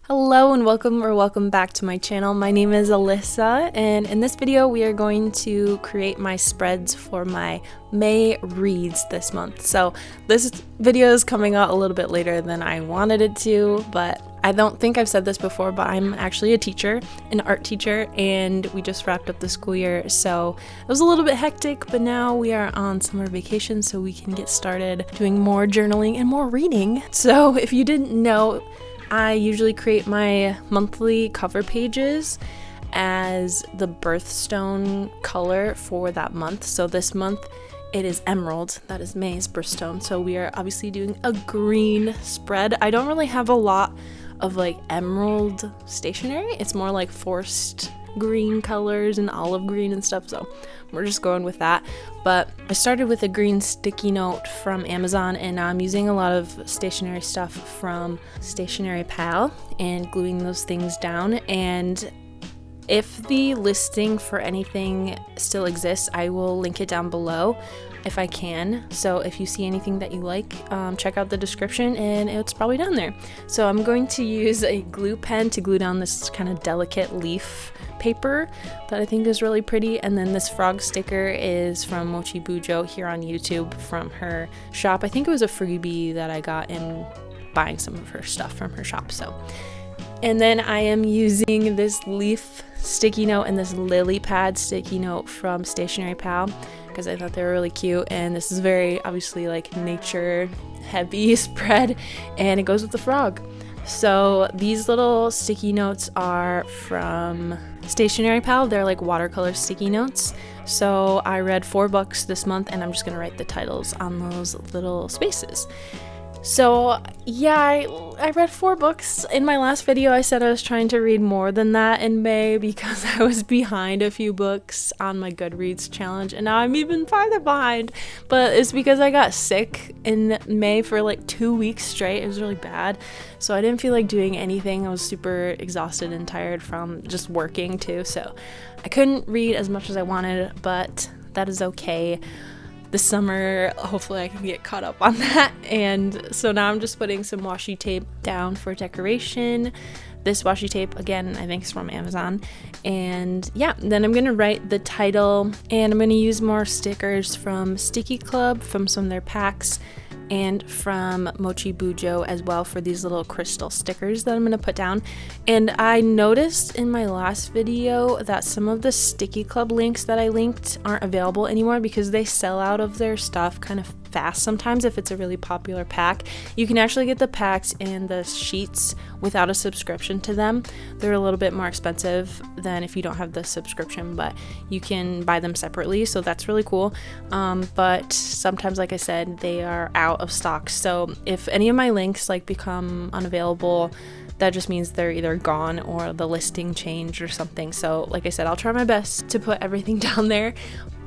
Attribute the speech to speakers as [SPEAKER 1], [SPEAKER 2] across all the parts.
[SPEAKER 1] Hello and welcome back to my channel. My name is Alyssa, and in this video we are going to create my spreads for my May reads this month. So this video is coming out a little bit later than I wanted it to, but I don't think I've said this before, but I'm actually a teacher, an art teacher, and we just wrapped up the school year, so it was a little bit hectic, but now we are on summer vacation, so we can get started doing more journaling and more reading. So if you didn't know, I usually create my monthly cover pages as the birthstone color for that month. So this month it is emerald, that is May's birthstone. So we are obviously doing a green spread. I don't really have a lot of like emerald stationery. It's more like forest green colors and olive green and stuff, so we're just going with that. But I started with a green sticky note from Amazon, and I'm using a lot of stationery stuff from StationaryPal and gluing those things down. And if the listing for anything still exists, I will link it down below if I can. So if you see anything that you like, check out the description and it's probably down there. So I'm going to use a glue pen to glue down this kind of delicate leaf paper that I think is really pretty. And then this frog sticker is from Mochi Bujo here on YouTube from her shop. I think it was a freebie that I got in buying some of her stuff from her shop. So, and then I am using this leaf sticky note and this lily pad sticky note from StationaryPal because I thought they were really cute, and this is very obviously like nature heavy spread, and it goes with the frog. So these little sticky notes are from StationaryPal. They're like watercolor sticky notes. So I read 4 books this month, and I'm just gonna write the titles on those little spaces. So yeah, I read 4 books. In my last video I said I was trying to read more than that in May because I was behind a few books on my Goodreads challenge, and now I'm even farther behind. But it's because I got sick in May for like 2 weeks straight. It was really bad, so I didn't feel like doing anything. I was super exhausted and tired from just working too, so I couldn't read as much as I wanted, but that is okay. This summer, hopefully I can get caught up on that. And so now I'm just putting some washi tape down for decoration. This washi tape, again, I think is from Amazon. And yeah, then I'm gonna write the title, and I'm gonna use more stickers from Sticky Club, from some of their packs, and from Mochi Bujo as well for these little crystal stickers that I'm gonna put down. And I noticed in my last video that some of the Sticky Club links that I linked aren't available anymore because they sell out of their stuff kind of fast sometimes if it's a really popular pack. You can actually get the packs and the sheets without a subscription to them. They're a little bit more expensive than if you don't have the subscription, but you can buy them separately, so that's really cool. But sometimes, like I said, they are out of stock. So if any of my links like become unavailable, that just means they're either gone or the listing changed or something. So like I said, I'll try my best to put everything down there,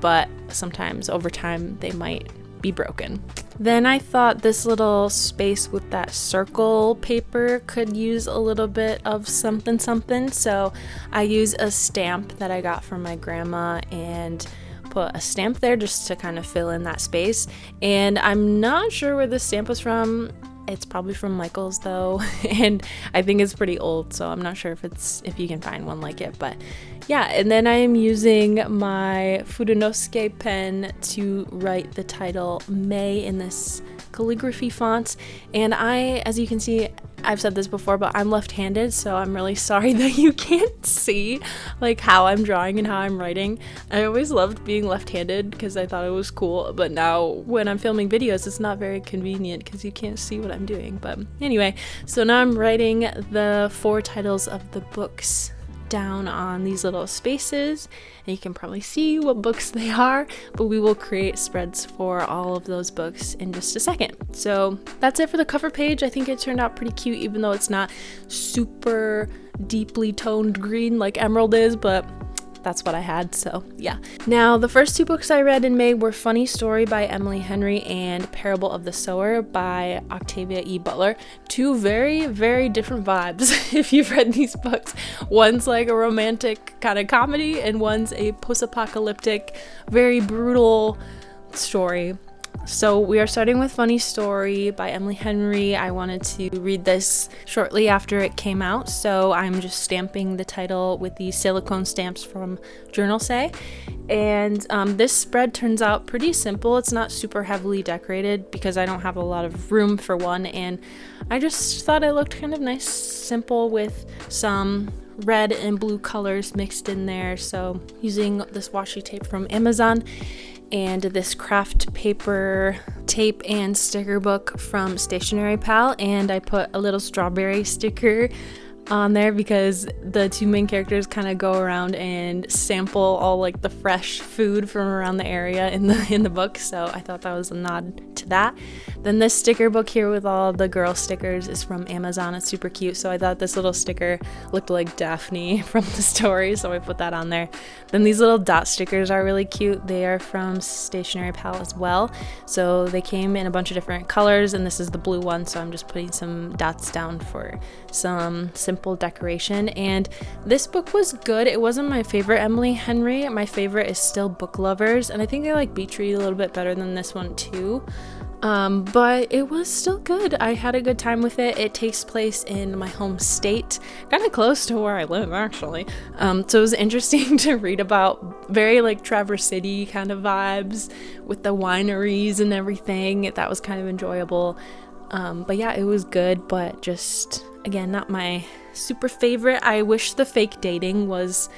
[SPEAKER 1] but sometimes over time they might be broken. Then I thought this little space with that circle paper could use a little bit of something, so I use a stamp that I got from my grandma and put a stamp there just to kind of fill in that space. And I'm not sure where this stamp was from. It's probably from Michael's though, and I think it's pretty old, so I'm not sure if you can find one like it. But yeah, and then I am using my Fudonosuke pen to write the title May in this calligraphy font. And as you can see, I've said this before, but I'm left-handed, so I'm really sorry that you can't see like how I'm drawing and how I'm writing. I always loved being left-handed because I thought it was cool, but now when I'm filming videos, it's not very convenient because you can't see what I'm doing. But anyway, so now I'm writing the 4 titles of the books down on these little spaces, and you can probably see what books they are, but we will create spreads for all of those books in just a second. So that's it for the cover page. I think it turned out pretty cute, even though it's not super deeply toned green like emerald is, but that's what I had, so yeah. Now, the first 2 books I read in May were Funny Story by Emily Henry and Parable of the Sower by Octavia E. Butler. 2 very, very different vibes if you've read these books. One's like a romantic kind of comedy, and one's a post-apocalyptic, very brutal story. So we are starting with Funny Story by Emily Henry. I wanted to read this shortly after it came out, so I'm just stamping the title with these silicone stamps from Journal Say. And this spread turns out pretty simple. It's not super heavily decorated because I don't have a lot of room for one, and I just thought it looked kind of nice, simple, with some red and blue colors mixed in there. So using this washi tape from Amazon and this craft paper tape and sticker book from StationaryPal, and I put a little strawberry sticker on there because the two main characters kind of go around and sample all like the fresh food from around the area in the book, so I thought that was a nod to that. Then this sticker book here with all the girl stickers is from Amazon. It's super cute, so I thought this little sticker looked like Daphne from the story, so I put that on there. Then these little dot stickers are really cute. They are from StationaryPal as well, so they came in a bunch of different colors, and this is the blue one, so I'm just putting some dots down for some simple decoration. And this book was good. It wasn't my favorite Emily Henry. My favorite is still Book Lovers, and I think I like Beach Read a little bit better than this one too. But it was still good. I had a good time with it. It takes place in my home state, kind of close to where I live actually. So it was interesting to read about, very like Traverse City kind of vibes with the wineries and everything. That was kind of enjoyable. But yeah, it was good, but just, again, not my super favorite. I wish the fake dating was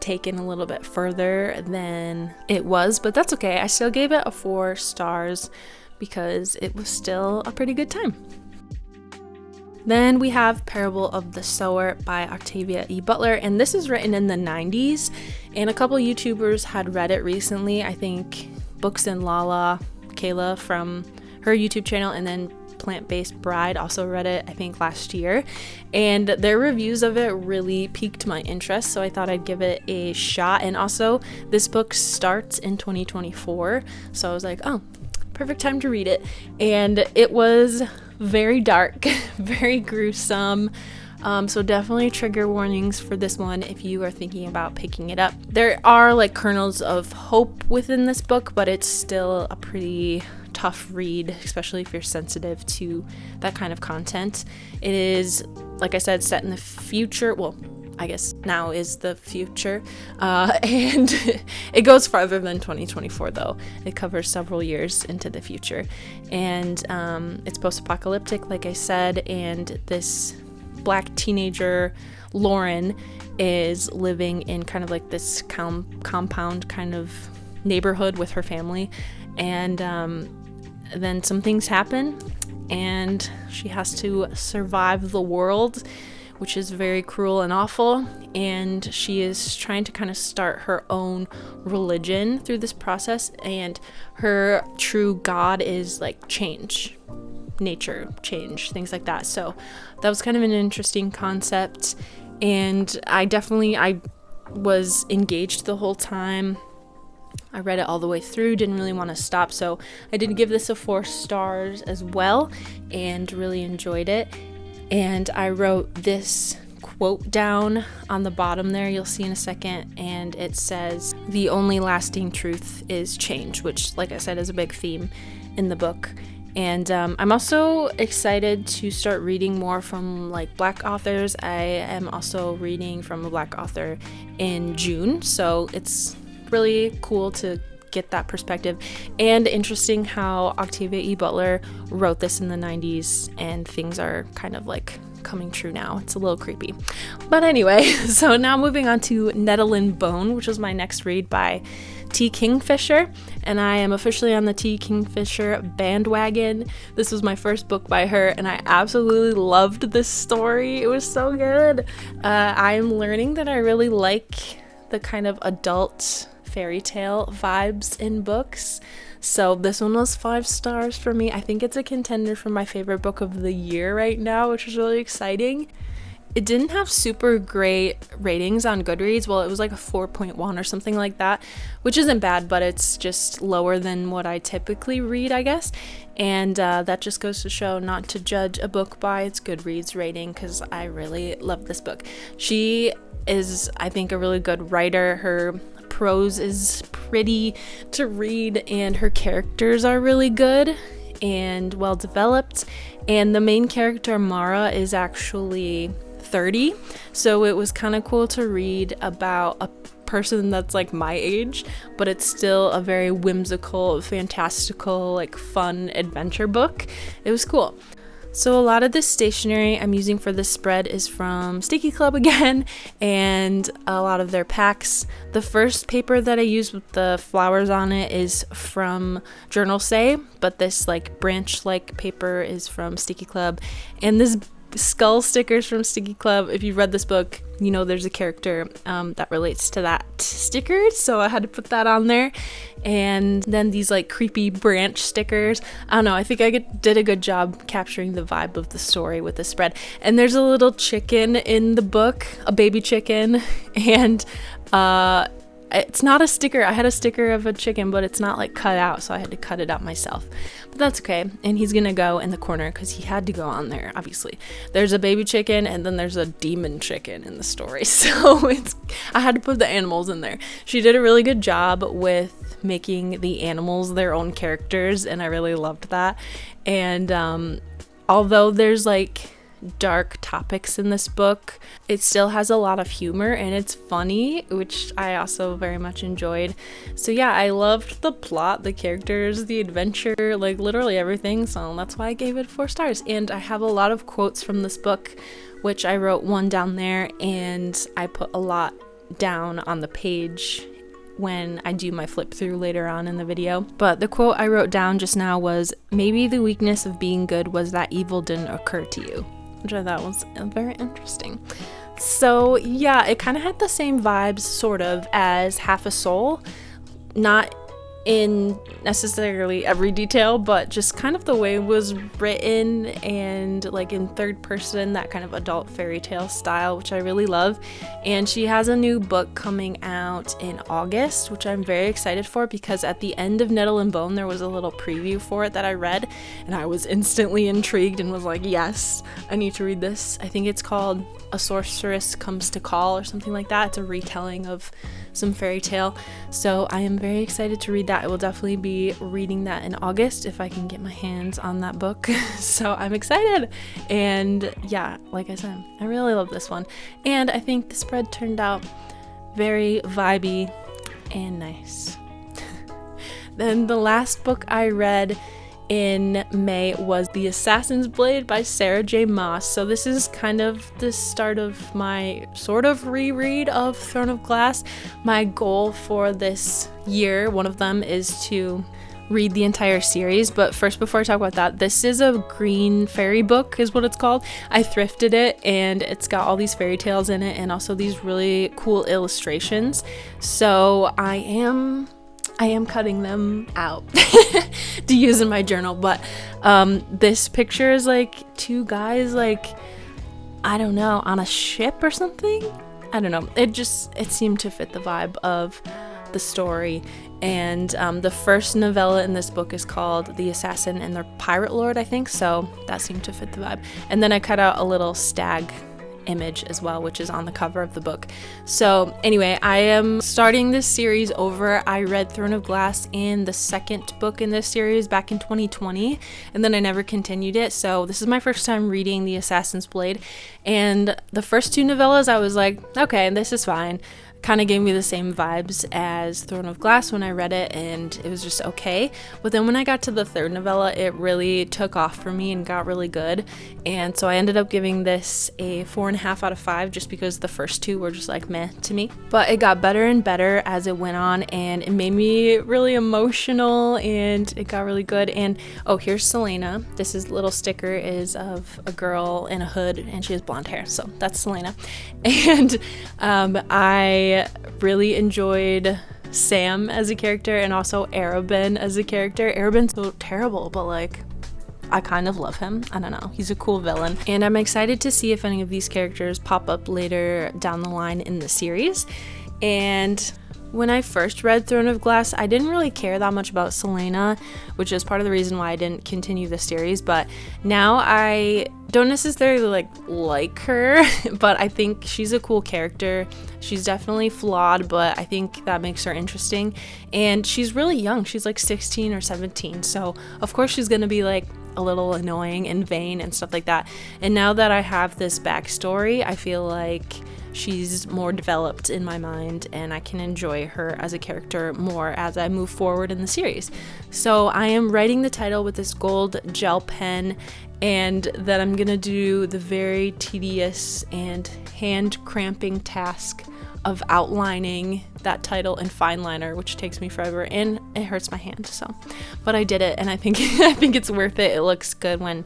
[SPEAKER 1] taken a little bit further than it was, but that's okay. I still gave it a 4 stars because it was still a pretty good time. Then we have Parable of the Sower by Octavia E. Butler, and this is written in the 90s, and a couple YouTubers had read it recently. I think Books and Lala, Kayla from her YouTube channel, and then Plant-Based Bride also read it, I think, last year, and their reviews of it really piqued my interest, so I thought I'd give it a shot. And also, this book starts in 2024, so I was like, oh, perfect time to read it. And it was very dark, very gruesome, so definitely trigger warnings for this one if you are thinking about picking it up. There are like kernels of hope within this book, but it's still a pretty tough read, especially if you're sensitive to that kind of content. It is, like I said, set in the future. Well, I guess now is the future, and it goes farther than 2024 though. It covers several years into the future, and it's post-apocalyptic, like I said, and this Black teenager, Lauren, is living in kind of like this compound kind of neighborhood with her family, and then some things happen and she has to survive the world, which is very cruel and awful, and she is trying to kind of start her own religion through this process, and her true god is like change, nature, change, things like that. So that was kind of an interesting concept, and I was engaged the whole time. I read it all the way through, didn't really want to stop, so I did give this a 4 stars as well, and really enjoyed it. And I wrote this quote down on the bottom there, you'll see in a second, and it says, "The only lasting truth is change," which, like I said, is a big theme in the book. And I'm also excited to start reading more from like Black authors. I am also reading from a Black author in June, so it's really cool to get that perspective, and interesting how Octavia E. Butler wrote this in the 90s and things are kind of like coming true now. It's a little creepy. But anyway, so now moving on to Nettle and Bone, which was my next read by T. Kingfisher, and I am officially on the T. Kingfisher bandwagon. This was my first book by her, and I absolutely loved this story. It was so good. I am learning that I really like the kind of adult fairy tale vibes in books, so this one was 5 stars for me. I think it's a contender for my favorite book of the year right now, which is really exciting. It didn't have super great ratings on Goodreads. Well, it was like a 4.1 or something like that, which isn't bad, but it's just lower than what I typically read, I guess. And that just goes to show not to judge a book by its Goodreads rating, because I really love this book. She is, I think, a really good writer. Her prose is pretty to read, and her characters are really good and well developed. And the main character, Mara, is actually 30, so it was kind of cool to read about a person that's like my age, but it's still a very whimsical, fantastical, like fun adventure book. It was cool. So a lot of the stationery I'm using for this spread is from Sticky Club again, and a lot of their packs. The first paper that I used with the flowers on it is from Journal Say, but this like branch-like paper is from Sticky Club. And this skull stickers from Sticky Club, if you've read this book, you know there's a character that relates to that sticker, so I had to put that on there. And then these like creepy branch stickers. I don't know, I think I did a good job capturing the vibe of the story with the spread. And there's a little chicken in the book, a baby chicken, and it's not a sticker. I had a sticker of a chicken, but it's not like cut out, so I had to cut it out myself. But that's okay. And he's gonna go in the corner because he had to go on there, obviously. There's a baby chicken, and then there's a demon chicken in the story. So I had to put the animals in there. She did a really good job with making the animals their own characters, and I really loved that. And although there's like dark topics in this book, it still has a lot of humor and it's funny, which I also very much enjoyed. So yeah, I loved the plot, the characters, the adventure, like literally everything, so that's why I gave it 4 stars. And I have a lot of quotes from this book, which I wrote one down there, and I put a lot down on the page when I do my flip through later on in the video. But the quote I wrote down just now was, "Maybe the weakness of being good was that evil didn't occur to you," which I thought was very interesting. So yeah, it kind of had the same vibes sort of as Half a Soul, not in necessarily every detail, but just kind of the way it was written and like in third person, that kind of adult fairy tale style, which I really love. And she has a new book coming out in August, which I'm very excited for, because at the end of Nettle and Bone there was a little preview for it that I read, and I was instantly intrigued and was like, yes, I need to read this. I think it's called A Sorceress Comes to Call or something like that. It's a retelling of some fairy tale, so I am very excited to read that. I will definitely be reading that in August if I can get my hands on that book. So I'm excited. And yeah, like I said, I really love this one, and I think the spread turned out very vibey and nice. Then the last book I read in May was The Assassin's Blade by Sarah J. Maas. So this is kind of the start of my sort of reread of Throne of Glass. My goal for this year, one of them, is to read the entire series. But first, before I talk about that, this is a green fairy book is what it's called. I thrifted it, and it's got all these fairy tales in it and also these really cool illustrations. So I am cutting them out to use in my journal, but this picture is like 2 guys, like, I don't know, on a ship or something. I don't know, it seemed to fit the vibe of the story. And the first novella in this book is called The Assassin and the Pirate Lord, I think, so that seemed to fit the vibe. And then I cut out a little stag image as well, which is on the cover of the book. So anyway, I am starting this series over. I read Throne of Glass and the second book in this series back in 2020, and then I never continued it. So this is my first time reading The Assassin's Blade, and the first 2 novellas I was like, okay, this is fine. Kind of gave me the same vibes as Throne of Glass when I read it, and it was just okay. But then when I got to the 3rd novella, it really took off for me and got really good, and so I ended up giving this a 4.5 out of 5 just because the first 2 were just like meh to me. But it got better and better as it went on, and it made me really emotional, and it got really good. And oh, here's Selena. This little sticker is of a girl in a hood, and she has blonde hair, so that's Selena. And I really enjoyed Sam as a character, and also Arabin as a character. Arabin's so terrible, but like, I kind of love him. I don't know, he's a cool villain, and I'm excited to see if any of these characters pop up later down the line in the series. And When I first read Throne of Glass, I didn't really care that much about Selena, which is part of the reason why I didn't continue the series, but now I don't necessarily like her, but I think she's a cool character. She's definitely flawed, but I think that makes her interesting, and she's really young. She's like 16 or 17, so of course she's gonna be like a little annoying and vain and stuff like that. And now that I have this backstory, I feel like she's more developed in my mind, and I can enjoy her as a character more as I move forward in the series. So I am writing the title with this gold gel pen, and then I'm gonna do the very tedious and hand cramping task of outlining that title in fine liner, which takes me forever and it hurts my hand. So, but I did it, and I think I think it's worth it. It looks good when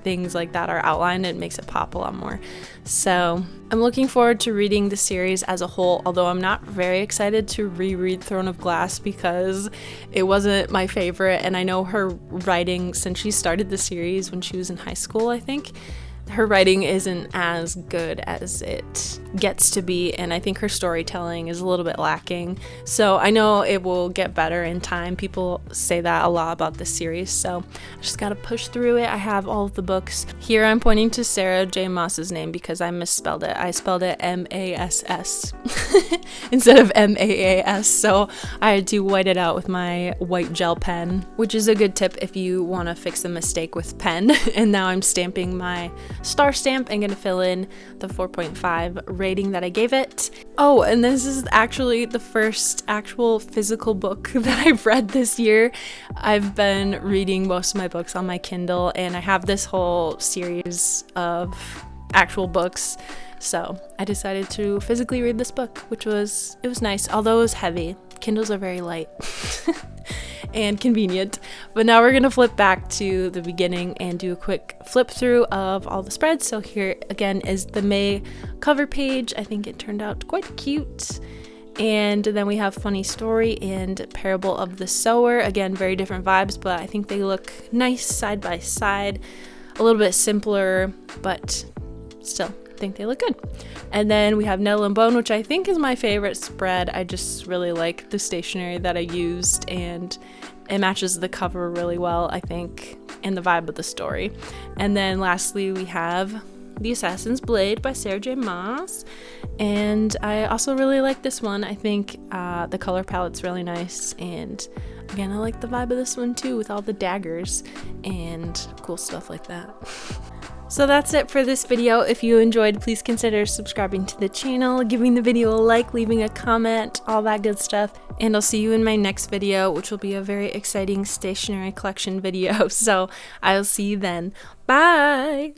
[SPEAKER 1] things like that are outlined. It makes it pop a lot more. So I'm looking forward to reading the series as a whole, although I'm not very excited to reread Throne of Glass because it wasn't my favorite, and I know her writing since she started the series when she was in high school, I think. Her writing isn't as good as it gets to be, and I think her storytelling is a little bit lacking. So I know it will get better in time. People say that a lot about this series, so I just gotta push through it. I have all of the books. Here I'm pointing to Sarah J. Maas's name because I misspelled it. I spelled it M-A-S-S instead of M-A-A-S, so I had to white it out with my white gel pen, which is a good tip if you want to fix a mistake with pen. And now I'm stamping my star stamp and gonna fill in the 4.5 rating that I gave it. Oh, and this is actually the first actual physical book that I've read this year. I've been reading most of my books on my Kindle, and I have this whole series of actual books, so I decided to physically read this book, which was nice, although it was heavy. Kindles are very light and convenient. But now we're gonna flip back to the beginning and do a quick flip through of all the spreads. So here again is the May cover page. I think it turned out quite cute. And then we have Funny Story and Parable of the Sower. Again, very different vibes, but I think they look nice side by side. A little bit simpler, but still think they look good. And then we have Nettle and Bone, which I think is my favorite spread. I just really like the stationery that I used, and it matches the cover really well, I think, and the vibe of the story. And then lastly we have The Assassin's Blade by Sarah J. Maas, and I also really like this one. I think the color palette's really nice, and again, I like the vibe of this one too, with all the daggers and cool stuff like that. So that's it for this video. If you enjoyed, please consider subscribing to the channel, giving the video a like, leaving a comment, all that good stuff. And I'll see you in my next video, which will be a very exciting stationery collection video. So I'll see you then. Bye!